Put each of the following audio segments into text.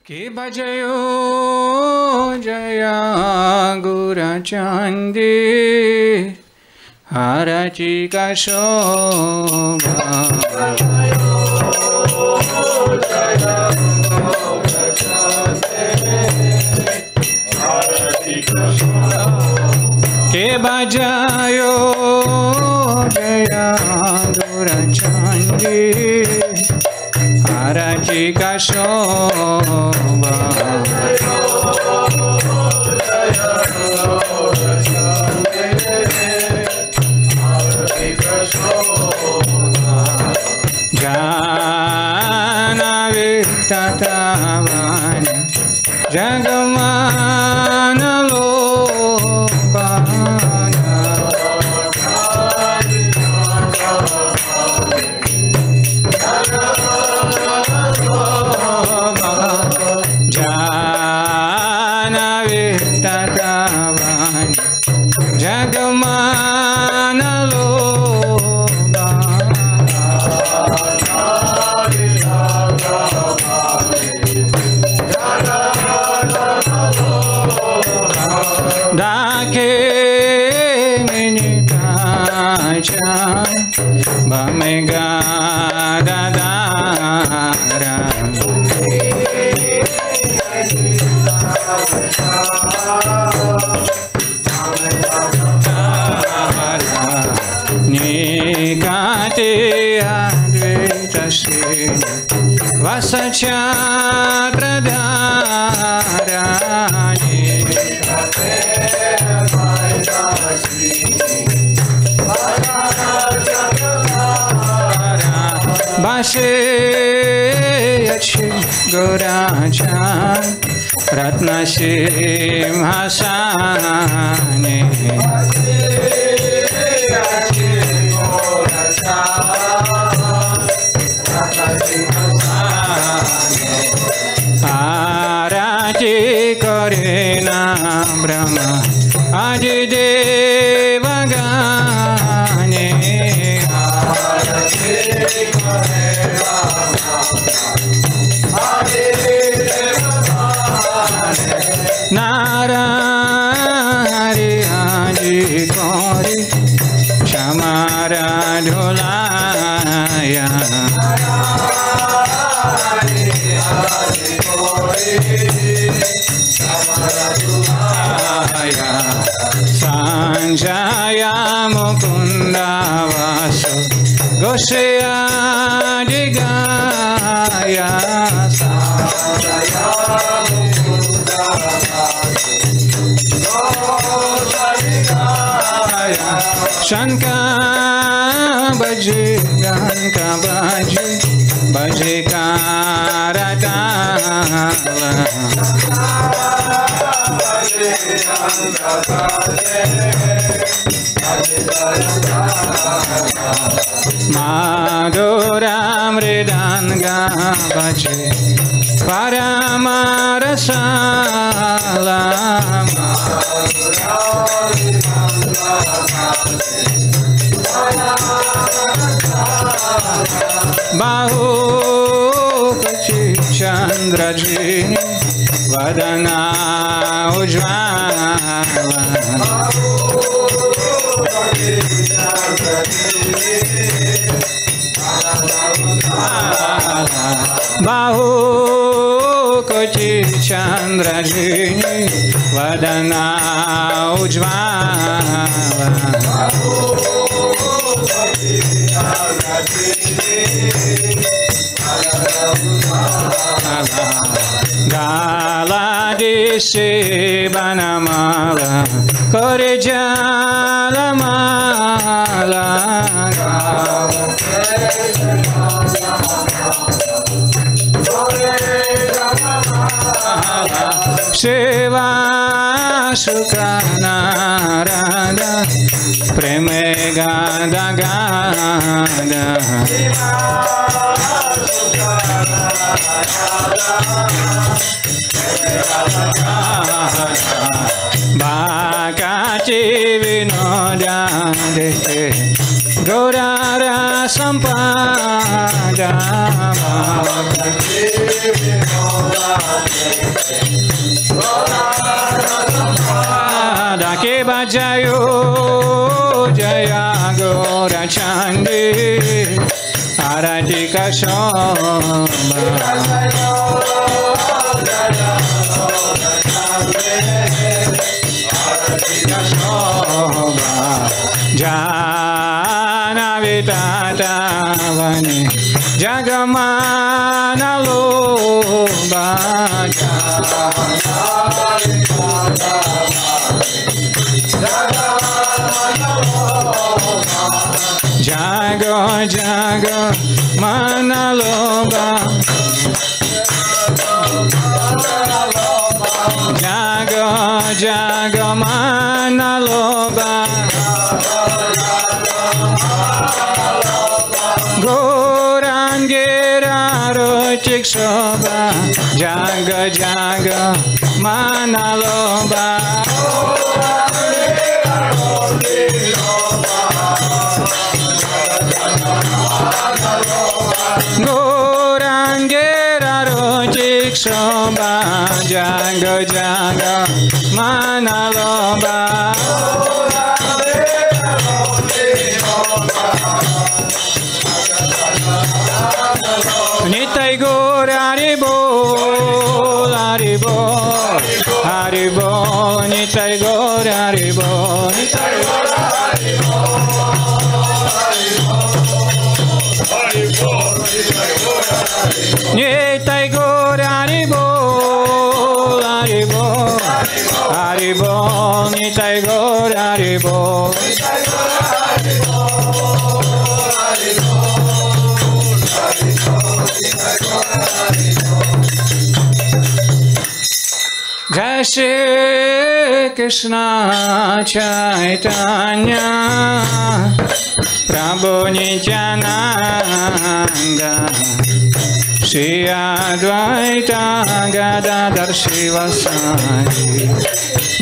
के भजयो जया गुरचंदी हरची का शोभा के बजायो जया गुरचंदी हरची का शोभा जानवे तथावन जगमान लोपाना जानवे तथावन जगमान Bamega dadara Nikate advaita sreni Vasachadradharani Bashe yachi Gorachan Ratna Simhasane Arati Korena Brahma Adi Devagane Narari Haji Kori Shamara Dholaya Sanjaya Mukunda Vasu Goshaya Digaya Sanjaya Mukunda Shanka Baji Ganka Baji Baji Karatala Madhuram Ridanga Baji Paramarasala Bahu Kachi Chandrajini Vadana Ujvala Bahu Kachi Chandrajini Vadana Ujvala Galadisi Banamala Korijalamala Shiva Sukranarada Premega Dagada Bhakati Vinodade Gaurara Sampada Bhakati Dake bajayo jaya gora chandi aratika shobha jana vitatavani jagamana loba jago jago mana loba jago jago mana loba gorangira rochik shobha jago jago mana loba gorangera rochik shobha jago jago mana loba Nitai Gaur Haribol Haribol Haribol Nitai Gaur Haribol Nitai Gaur Haribol Haribol Haribol Nitai Gaur Haribol Jai Shri Krishna Chaitanya Prabhu Nityananda Shri Advaita Gadadhar Shivasari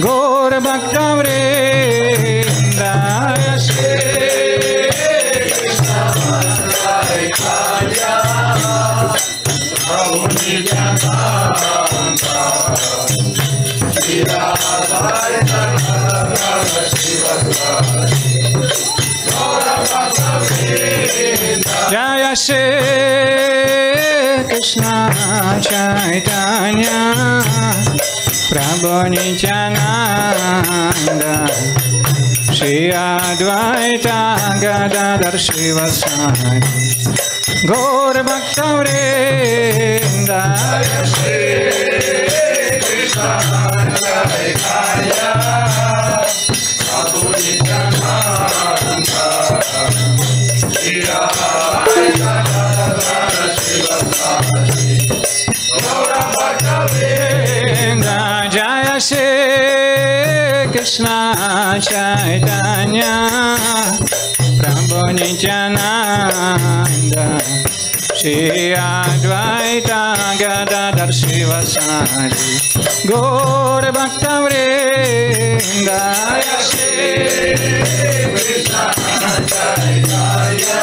Gaur Bhakta Vrinda Jai Shri Krishna Chaitanya Prabhu Nityananda Jaya Shri Krishna Chaitanya Prabhu Nityananda Shri Advaita Gadadhar Shivasari Gaur Bhakta Vrinda Jaya Shri Krishna Chaitanya Prabhu Nityananda Shri Advaita Gadadhar Shivasari Gaur Bhakta Vrinda Jaya Shri Krishna Chaitanya Prabhu Nityananda Shri Advaita Gadadhar Shivasari Gaur Bhakta Vrinda Jaya Shri Krishna Chaitanya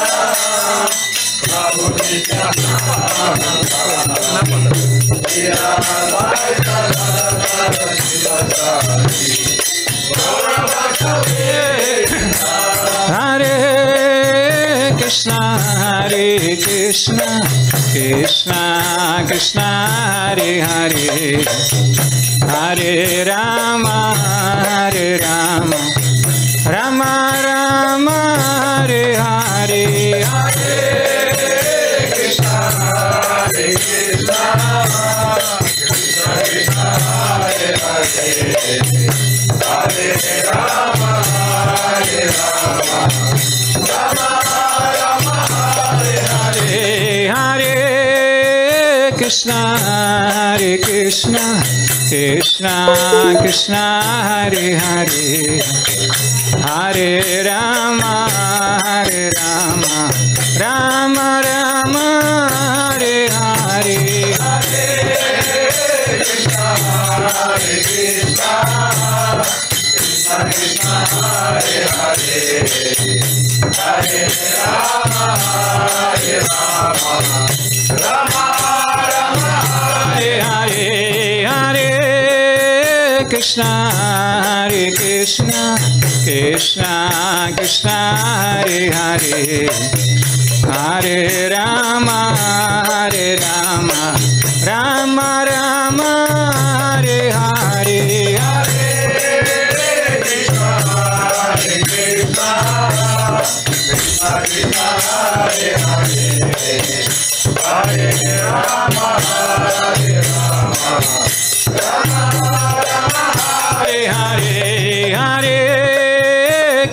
Prabhu Nityananda Shri Advaita Gadadhar Shivasari Gaur Bhakta Vrinda Hare Krishna Hare Krishna Krishna Krishna Hare Hare Hare Rama Hare Rama Rama Rama Hare Hare Hare Krishna Hare Krishna Krishna Krishna Hare Hare Hare Rama Hare Rama Rama Rama Hare Hare Hare Krishna Hare Krishna Krishna Krishna Hare Hare Hare Rama Hare Rama Rama Rama Hare Hare Hare Krishna Hare Krishna Krishna Krishna Hare Hare Hare Rama Hare Rama Rama Hare Hare, Hare Krishna, Hare Krishna, Krishna Krishna, Hare Hare, Hare Rama, Hare Rama, Rama Rama, Hare Hare, Hare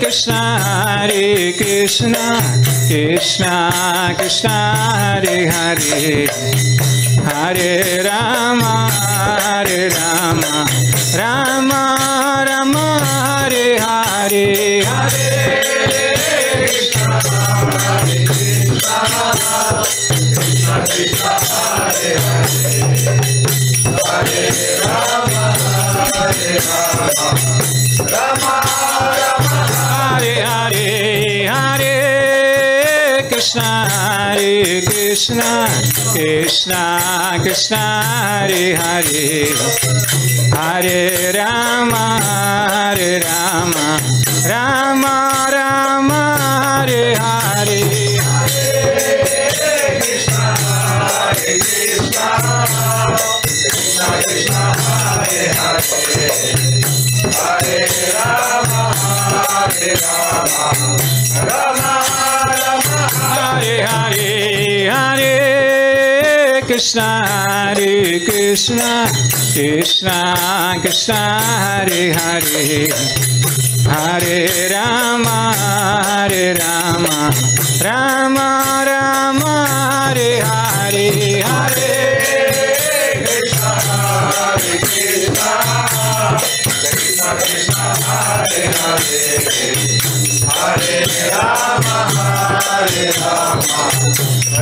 Krishna, Hare Krishna, Krishna Krishna, Hare Hare, Hare Rama, Hare Rama, Rama Rama, Hare Hare, Hare Krishna, Hare Krishna, Krishna Krishna, Hare Hare, Hare Rama, Hare Rama, Rama Rama, Hare Hare, Hare Krishna, Hare Krishna, Krishna Krishna, Hare Hare, Hare Rama, Hare Rama, Rama Rama, Hare Hare, Hare Krishna, Hare Krishna, Krishna Krishna, Hare Hare, Hare Rama, Hare Rama, Rama Rama, Hare Hare, Hare Krishna, Hare Krishna, Krishna Krishna, Hare Hare, Hare Rama, Hare Rama, Rama Rama, Hare Hare, Hare Krishna, Hare Krishna, Krishna Krishna, Hare Hare, Hare Rama, Hare Rama, Rama Rama, Hare Hare, Hare Krishna, Hare Krishna, Krishna Krishna, Hare Hare, Hare Rama, Hare Rama,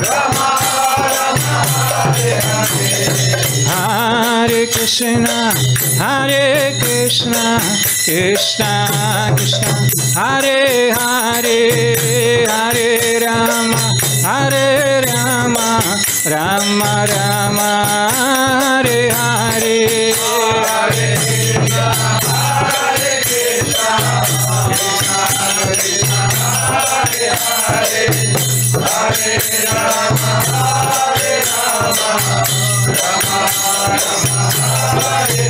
Rama Rama, Hare Hare, Hare Krishna, Hare Krishna, Krishna Krishna, Hare Hare, Hare Rama, Hare Rama, Rama Rama, Hare Hare, Hare Krishna, Hare Krishna, Krishna Krishna, Hare Hare, Hare Rama, Hare Rama, Rama Rama, Hare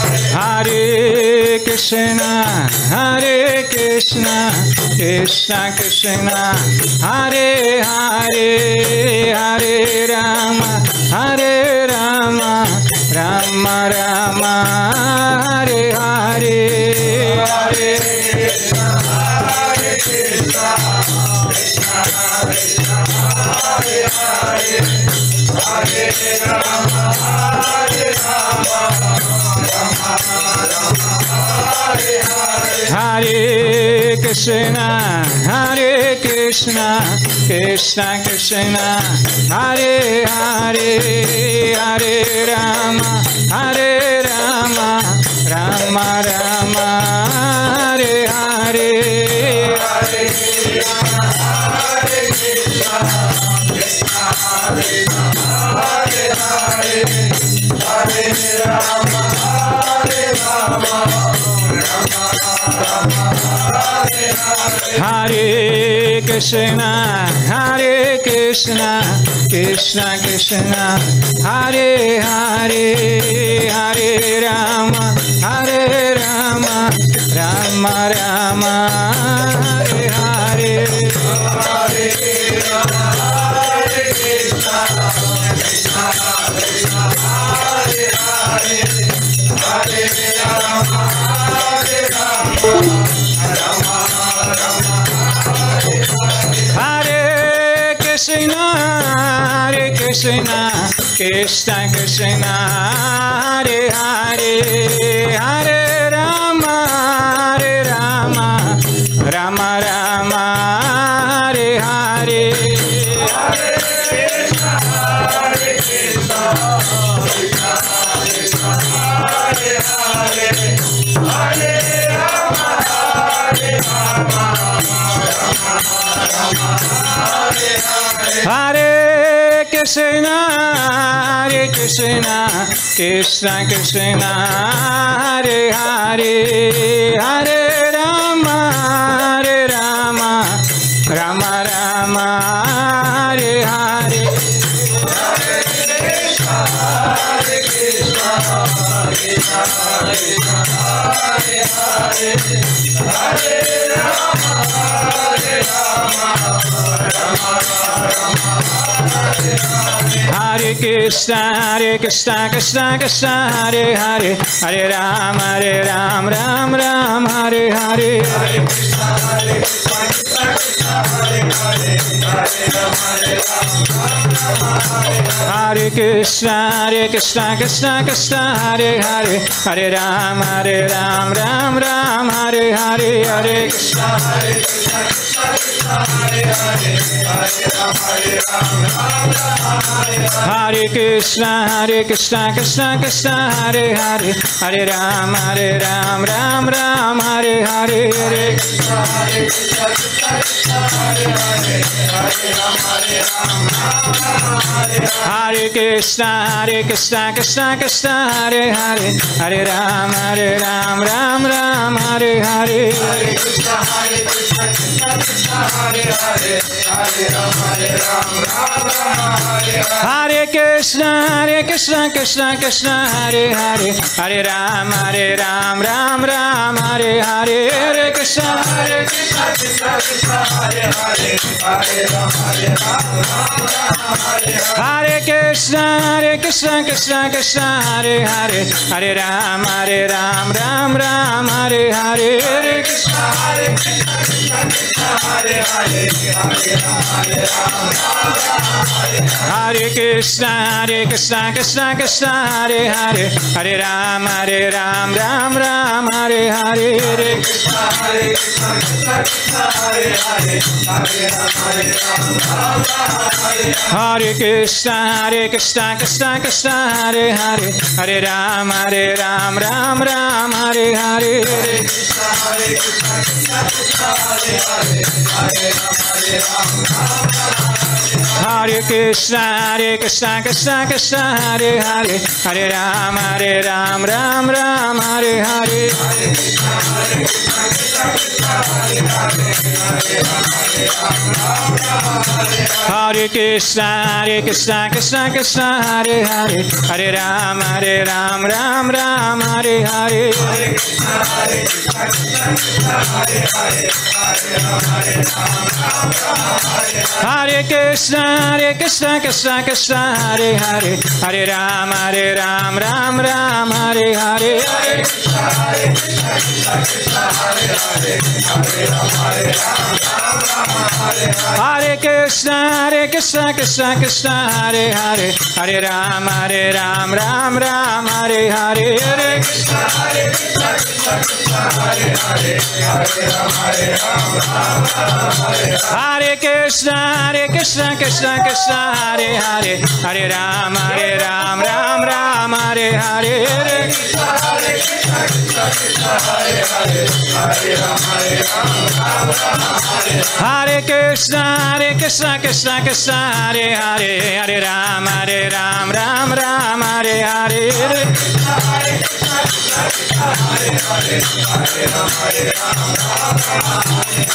Hare, Hare Krishna, Hare Krishna, Krishna Krishna, Hare Hare, Hare Rama, Hare Rama, Rama Rama, Hare Hare, Hare Krishna, Hare Krishna, Krishna Krishna, Hare Hare, Hare Rama, Hare Rama, Rama Rama, Hare Hare, Hare Krishna, Hare Krishna, Krishna Krishna, Hare Hare, Hare Rama, Hare Rama, Rama Rama, Hare Hare, Hare Krishna, Hare Krishna, Krishna Krishna, Hare Hare, Hare Rama, Hare Rama, Rama Rama, Hare Hare, Hare Krishna, Hare Krishna, Krishna Krishna, Hare Hare, Hare Rama, Hare Rama, Rama Rama, Hare Hare, Hare Krishna, Hare Krishna, Krishna Krishna, Hare Hare, Hare Rama, Hare Rama, Rama Rama, Hare Krishna, Hare Krishna, Krishna Krishna, Hare Hare, Hare Rama, Hare Rama, Rama Rama, Hare Hare, Hare Krishna, Hare Krishna, Krishna Krishna, Hare Hare, Hare Rama, Hare Rama, Rama Rama, Hare Hare, Hare Krishna, Hare Krishna, Krishna Krishna, Hare Hare, Hare Rama, Hare Rama, Rama Rama, Hare Hare. Hare Krishna, Krishna Krishna, Hare Hare, Hare Ram, Ram Ram, Hare Hare. Hare Krishna, Krishna Krishna, Hare Hare, Hare Ram, Ram Ram, Hare Hare. Hare Krishna, Hare Krishna, Krishna Krishna, Hare Hare, Hare Ram, Ram Ram, Hare Hare. Hare Krishna, Krishna Krishna, Hare Hare, Hare Ram, Ram Ram, Hare Hare. Hare Krishna, Krishna Krishna, Hare Hare, Hare Ram, Ram Ram, Hare Hare. Hare Krishna, Hare Krishna, Krishna Krishna, Hare Hare, Hare Ram, Ram Ram, Hare Hare. Hare Krishna, Hare Krishna, Krishna Krishna, Hare Hare, Hare Ram, Ram Ram, Hare Hare. Hare Krishna, Hare Krishna, Krishna Krishna, Hare Hare, Hare Ram, Ram Ram, Hare Hare. Hare Krishna, Krishna Krishna, Hare Hare, Hare Ram, Ram Ram, Hare Hare. Hare Krishna, Krishna Krishna, Hare Hare, Hare Ram, Ram Ram, Hare Hare. Hare Krishna, Krishna Krishna, Hare Hare, Hare Ram, Ram Ram, Hare Hare. Hare Krishna, Krishna Krishna, Hare Hare, Hare Ram, Ram Ram, Hare Hare. Hare Krishna, Hare Krishna, Krishna Krishna, Hare Hare, Hare Ram, Ram Ram, Hare Hare. Hare Krishna, Krishna Krishna, Hare Hare, Hare Ram, Ram Ram, Hare Hare.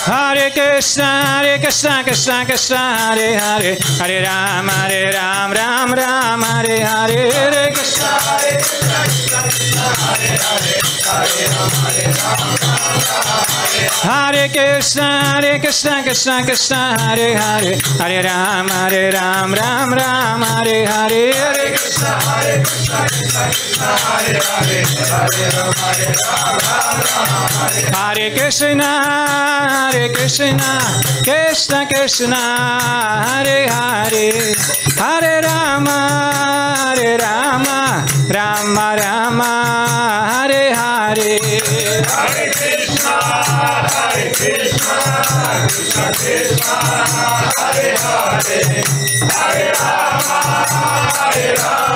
Hare Krishna, Krishna Krishna, Hare Hare, Hare Ram, Ram Ram, Hare Hare. Hare Krishna, Hare Krishna, Krishna Krishna, Hare Hare, Hare Ram, Ram Ram, Hare Hare. Hare Krishna, Hare Krishna, Krishna Krishna, Hare Hare, Hare Rama, Rama Rama, Hare Hare. Hare Krishna, Krishna Krishna, Hare Hare, Hare Rama, Rama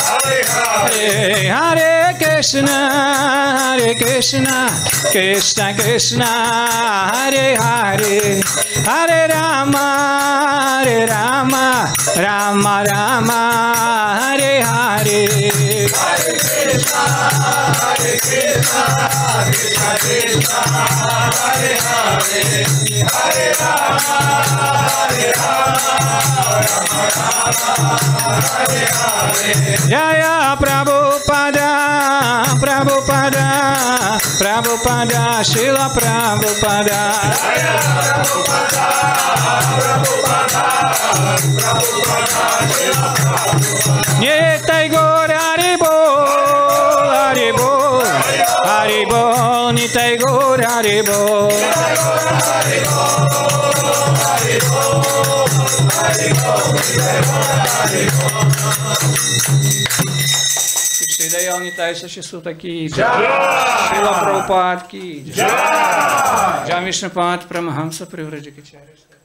Hare Hare. Hare Krishna, Krishna Krishna, Hare Hare, Hare Rama, Hare Rama, Rama Rama, Hare Hare. Hare Krishna, Hare Krishna, Krishna Krishna, Hare Hare. Hare Rama, Hare Rama, Rama Rama, Hare Hare. Jaya Prabhupada, Prabhupada, Prabhupada, Srila Prabhupada. Jaya Prabhupada, Prabhupada, Prabhupada, Srila Prabhupada. Nitai Gaur Haribol, Haribol, Haribol, Nitai Gaur Haribol. Shri Dayal Nitai Sashisuta ki jai, Srila Prabhupada ki jai, Jai Vishnupad Paramahamsa Privrajacharya.